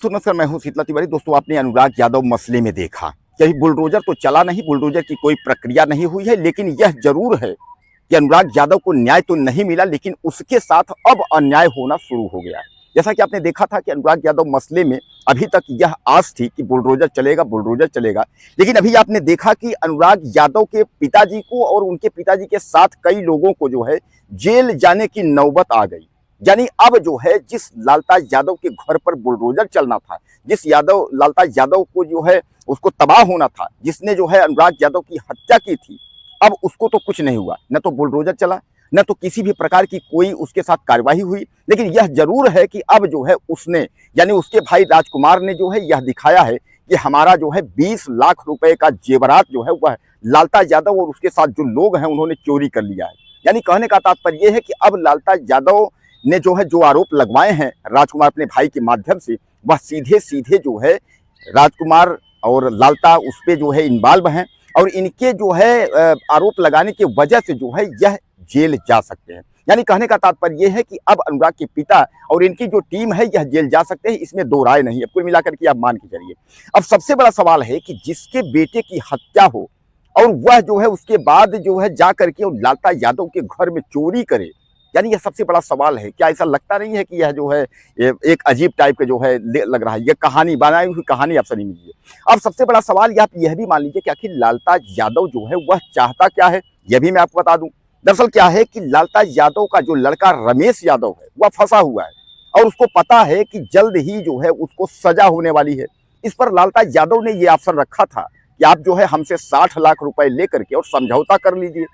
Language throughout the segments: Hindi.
तो नमस्कार, मैं हूं शीतला तिवारी। दोस्तों, आपने अनुराग यादव मसले में देखा कहीं बुलडोजर तो चला नहीं, बुलडोजर की कोई प्रक्रिया नहीं हुई है, लेकिन यह जरूर है कि अनुराग यादव को न्याय तो नहीं मिला, लेकिन उसके साथ अब अन्याय होना शुरू हो गया है। जैसा कि आपने देखा था कि अनुराग यादव मसले में अभी तक यह आस थी कि बुलडोजर चलेगा, बुलडोजर चलेगा, लेकिन अभी आपने देखा कि अनुराग यादव के पिताजी को और उनके पिताजी के साथ कई लोगों को जो है जेल जाने की नौबत आ गई। यानी अब जो है जिस लालताज यादव के घर पर बुलडोजर चलना था, जिस लालताज यादव को जो है उसको तबाह होना था, जिसने जो है अनुराग यादव की हत्या की थी, अब उसको तो कुछ नहीं हुआ। न तो बुलडोजर चला, न तो किसी भी प्रकार की कोई उसके साथ कार्यवाही हुई। लेकिन यह जरूर है कि अब जो है उसने, यानी उसके भाई राजकुमार ने जो है यह दिखाया है कि हमारा जो है 20 लाख रुपए का जेवरात जो है वह लालताज यादव और उसके साथ जो लोग हैं उन्होंने चोरी कर लिया है। यानी कहने का तात्पर्य यह है कि अब लालताज यादव ने जो है जो आरोप लगवाए हैं राजकुमार अपने भाई के माध्यम से, वह सीधे सीधे जो है राजकुमार और लालता उस पर जो है इन्वॉल्व हैं, और इनके जो है आरोप लगाने की वजह से जो है यह जेल जा सकते हैं। यानी कहने का तात्पर्य यह है कि अब अनुराग के पिता और इनकी जो टीम है यह जेल जा सकते हैं, इसमें दो राय नहीं है। कुल मिलाकर के आप मान के चलिए। अब सबसे बड़ा सवाल है कि जिसके बेटे की हत्या हो और वह जो है उसके बाद जो है जा करके लालता यादव के घर में चोरी करे, यानी यह सबसे बड़ा सवाल है। क्या ऐसा लगता नहीं है कि यह जो है एक अजीब टाइप का जो है लग रहा है, यह कहानी बनाई हुई कहानी आप समझ लीजिए। अब सबसे बड़ा सवाल आप यह भी मान लीजिए कि आखिर लालताज यादव जो है वह चाहता क्या है, यह भी मैं आपको बता दूं। दरअसल क्या है कि लालताज यादव का जो लड़का रमेश यादव है वह फंसा हुआ है, और उसको पता है कि जल्द ही जो है उसको सजा होने वाली है। इस पर लालताज यादव ने यह ऑप्शन रखा था कि आप जो है हमसे 60 लाख रुपए लेकर के और समझौता कर लीजिए।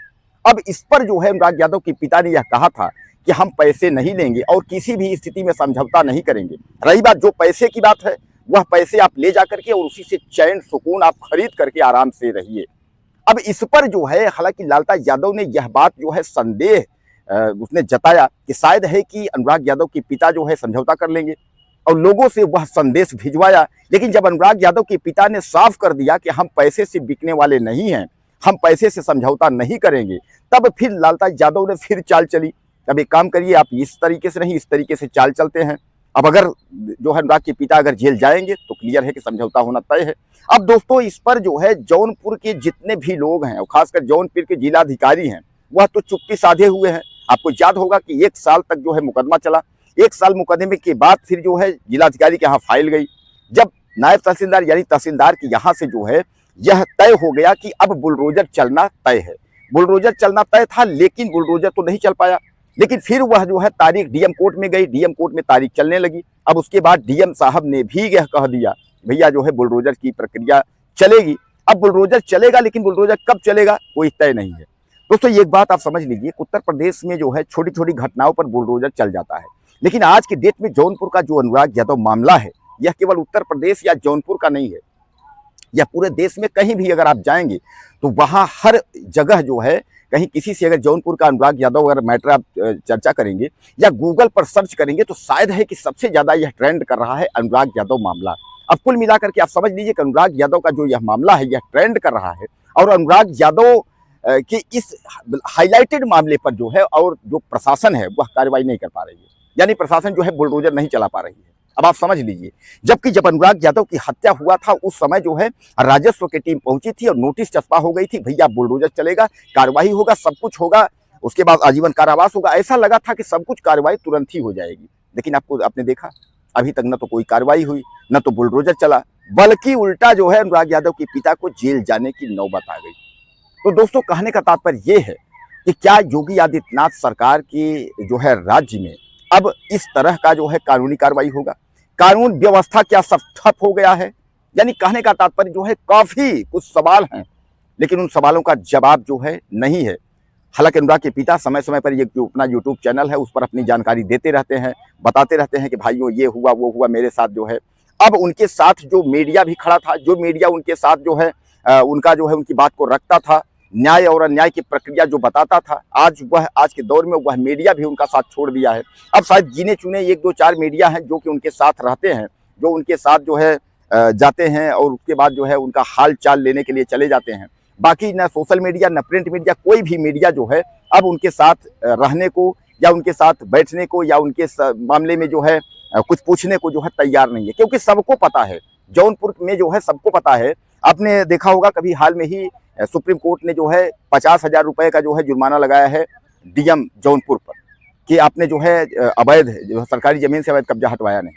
अब इस पर जो है अनुराग यादव के पिता ने यह कहा था कि हम पैसे नहीं लेंगे और किसी भी स्थिति में समझौता नहीं करेंगे। रही बात जो पैसे की बात है, वह पैसे आप ले जा करके और उसी से चैन सुकून आप खरीद करके आराम से रहिए। अब इस पर जो है हालांकि लालताज यादव ने यह बात जो है संदेह उसने जताया कि शायद है कि अनुराग यादव के पिता जो है समझौता कर लेंगे, और लोगों से वह संदेश भिजवाया। लेकिन जब अनुराग यादव के पिता ने साफ कर दिया कि हम पैसे से बिकने वाले नहीं हैं, हम पैसे से समझौता नहीं करेंगे, तब फिर लालताज यादव ने फिर चाल चली। अब एक काम करिए, आप इस तरीके से नहीं इस तरीके से चाल चलते हैं। अब अगर जो है अनुराग के पिता अगर जेल जाएंगे तो क्लियर है कि समझौता होना तय है। अब दोस्तों इस पर जो है जौनपुर के जितने भी लोग हैं और खासकर जौनपुर के जिलाधिकारी हैं वह तो चुप्पी साधे हुए हैं। आपको याद होगा कि 1 साल तक जो है मुकदमा चला। 1 साल मुकदमे के बाद फिर जो है जिलाधिकारी के यहाँ फाइल गई। जब नायब तहसीलदार यानी तहसीलदार के यहाँ से जो है यह तय हो गया कि अब बुलडोजर चलना तय है। बुलडोजर चलना तय था, लेकिन बुलडोजर तो नहीं चल पाया। लेकिन फिर वह जो है तारीख डीएम कोर्ट में गई, डीएम कोर्ट में तारीख चलने लगी। अब उसके बाद डीएम साहब ने भी यह कह दिया भैया जो है बुलडोजर की प्रक्रिया चलेगी। अब बुलडोजर चलेगा, लेकिन बुलडोजर कब चलेगा कोई तय नहीं है। दोस्तों एक बात आप समझ लीजिए, उत्तर प्रदेश में जो है छोटी छोटी घटनाओं पर बुलडोजर चल जाता है, लेकिन आज के डेट में जौनपुर का जो अनुराग यादव मामला है यह केवल उत्तर प्रदेश या जौनपुर का नहीं है, या पूरे देश में कहीं भी अगर आप जाएंगे तो वहाँ हर जगह जो है कहीं किसी से अगर जौनपुर का अनुराग यादव अगर मैटर आप चर्चा करेंगे या गूगल पर सर्च करेंगे तो शायद है कि सबसे ज़्यादा यह ट्रेंड कर रहा है अनुराग यादव मामला। अब कुल मिलाकर के आप समझ लीजिए कि अनुराग यादव का जो यह मामला है यह ट्रेंड कर रहा है, और अनुराग यादव के इस हाईलाइटेड मामले पर जो है और जो प्रशासन है वह कार्रवाई नहीं कर पा रही है, यानी प्रशासन जो है बुलडोजर नहीं चला पा रही है। अब आप समझ लीजिए, जबकि जब अनुराग यादव की हत्या हुआ था उस समय जो है राजस्व की टीम पहुंची थी और नोटिस चस्पा हो गई थी, भैया बुलडोजर चलेगा, कार्रवाई होगा, सब कुछ होगा, उसके बाद आजीवन कारावास होगा। ऐसा लगा था कि सब कुछ कार्रवाई तुरंत ही हो जाएगी, लेकिन आपने देखा अभी तक न तो कोई कार्रवाई हुई, न तो बुलडोजर चला, बल्कि उल्टा जो है अनुराग यादव के पिता को जेल जाने की नौबत आ गई। तो दोस्तों कहने का तात्पर्य यह है कि क्या योगी आदित्यनाथ सरकार की जो है राज्य में अब इस तरह का जो है कानूनी कार्रवाई होगा? कानून व्यवस्था क्या सब ठप हो गया है? यानी कहने का तात्पर्य जो है काफी कुछ सवाल हैं, लेकिन उन सवालों का जवाब जो है नहीं है। हालांकि अनुराग के पिता समय समय पर ये जो अपना यूट्यूब चैनल है उस पर अपनी जानकारी देते रहते हैं, बताते रहते हैं कि भाइयों ये हुआ वो हुआ मेरे साथ जो है। अब उनके साथ जो मीडिया भी खड़ा था, जो मीडिया उनके साथ जो है उनका जो है उनकी बात को रखता था, न्याय और अन्याय की प्रक्रिया जो बताता था, आज के दौर में वह मीडिया भी उनका साथ छोड़ दिया है। अब शायद गिने चुने 1 2 4 मीडिया हैं जो कि उनके साथ रहते हैं, जो उनके साथ जो है जाते हैं और उसके बाद जो है उनका हाल चाल लेने के लिए चले जाते हैं। बाकी न सोशल मीडिया न प्रिंट मीडिया, कोई भी मीडिया जो है अब उनके साथ रहने को या उनके साथ बैठने को या उनके मामले में जो है कुछ पूछने को जो है तैयार नहीं है, क्योंकि सबको पता है, जौनपुर में जो है सबको पता है। आपने देखा होगा कभी हाल में ही सुप्रीम कोर्ट ने जो है 50,000 रुपए का जो है जुर्माना लगाया है डीएम जौनपुर पर कि आपने जो है अवैध जो है सरकारी जमीन से अवैध कब्जा हटवाया नहीं।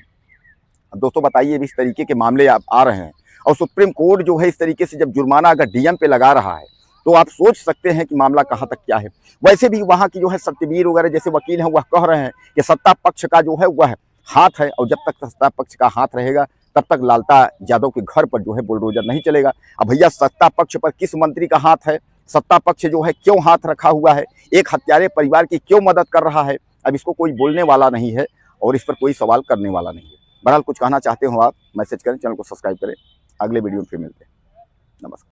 अब दोस्तों बताइए, इस तरीके के मामले आप आ रहे हैं और सुप्रीम कोर्ट जो है इस तरीके से जब जुर्माना अगर डीएम पे लगा रहा है तो आप सोच सकते हैं कि मामला कहाँ तक क्या है। वैसे भी वहाँ की जो है सत्यवीर वगैरह जैसे वकील हैं वह कह रहे हैं कि सत्ता पक्ष का जो है वह हाथ है, और जब तक सत्ता पक्ष का हाथ रहेगा तब तक लालता यादव के घर पर जो है बुलडोजर नहीं चलेगा। अब भैया सत्ता पक्ष पर किस मंत्री का हाथ है, सत्ता पक्ष जो है क्यों हाथ रखा हुआ है, एक हत्यारे परिवार की क्यों मदद कर रहा है, अब इसको कोई बोलने वाला नहीं है और इस पर कोई सवाल करने वाला नहीं है। बहरहाल कुछ कहना चाहते हो आप, मैसेज करें, चैनल को सब्सक्राइब करें। अगले वीडियो में फिर मिलते हैं। नमस्कार।